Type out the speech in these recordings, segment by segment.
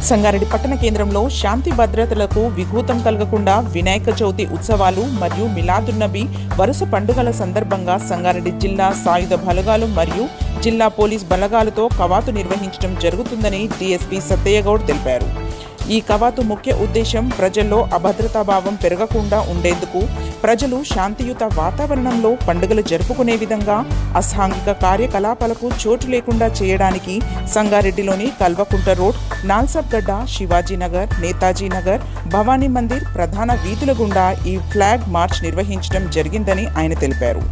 సంగారెడ్డి పట్టణ కేంద్రంలో శాంతి భద్రతలకు విఘాతం కలగకుండా వినాయక చవితి ఉత్సవాలు మరియు మిలాదున్నబీ వరుస పండుగల సందర్భంగా సంగారెడ్డి జిల్లా సాయుధ బలగాలు మరియు జిల్లా పోలీస్ బలగాలతో కవాతు నిర్వహించడం జరుగుతుందని డీఎస్పీ సత్తయ్యగౌడ్ తెలిపారు. ఈ కవాతు ముఖ్య ఉద్దేశం ప్రజల్లో అభద్రతాభావం పెరగకుండా ఉండేందుకు, ప్రజలు శాంతియుత వాతావరణంలో పండుగలు జరుపుకునే విధంగా అసాంఘిక కార్యకలాపాలకు చోటు లేకుండా చేయడానికి సంగారెడ్డిలోని కల్వకుంట రోడ్, నాల్సబ్గడ్డ, శివాజీనగర్, నేతాజీనగర్, భవానీ మందిర్ ప్రధాన వీధుల గుండా ఈ ఫ్లాగ్ మార్చ్ నిర్వహించడం జరిగిందని ఆయన తెలిపారు.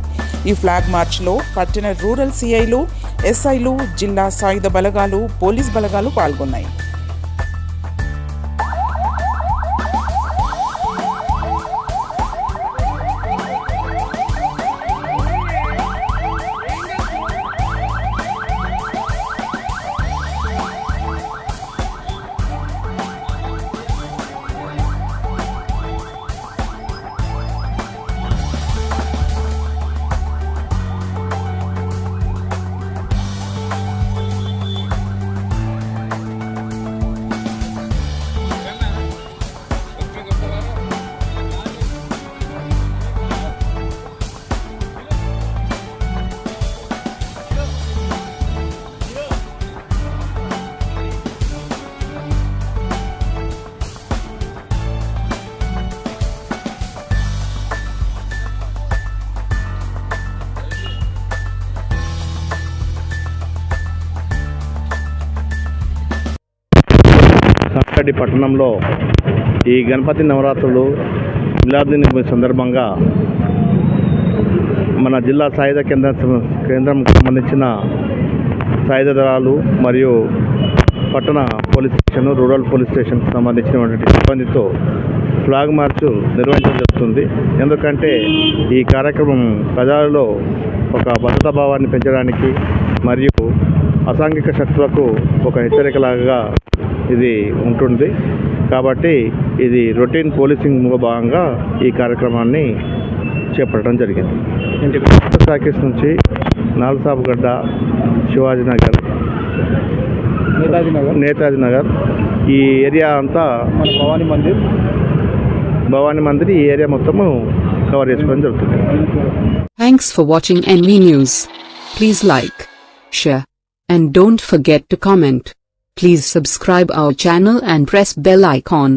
ఈ ఫ్లాగ్ మార్చ్లో పట్టణ రూరల్ సిఐలు, ఎస్ఐలు, జిల్లా సాయుధ బలగాలు, పోలీస్ బలగాలు పాల్గొన్నాయి. సంగారెడ్డి పట్టణంలో ఈ గణపతి నవరాత్రులు మిలాదున్నబీ సందర్భంగా మన జిల్లా సాయుధ కేంద్రంకు సంబంధించిన సాయుధ దళాలు మరియు పట్టణ పోలీస్ స్టేషన్, రూరల్ పోలీస్ స్టేషన్కి సంబంధించినటువంటి సిబ్బందితో ఫ్లాగ్ మార్చ్ నిర్వహించడం జరుగుతుంది. ఎందుకంటే ఈ కార్యక్రమం ప్రజలలో ఒక భద్రతా భావాన్ని పెంచడానికి మరియు అసాంఘిక శక్తులకు ఒక హెచ్చరికలాగా ఇది ఉంటుంది. కాబట్టి ఇది రొటీన్ పోలీసింగ్లో భాగంగా ఈ కార్యక్రమాన్ని చేపట్టడం జరిగింది. టాకీస్ నుంచి నాల్సాబ్గడ్డ, శివాజీనగర్, నేతాజీనగర్ ఈ ఏరియా అంతా భవానీ మందిర్ ఈ ఏరియా మొత్తము కవర్ చేసుకోవడం జరుగుతుంది. Thanks for watching NV News. Please like, share and don't forget to comment. Please subscribe our channel and press bell icon.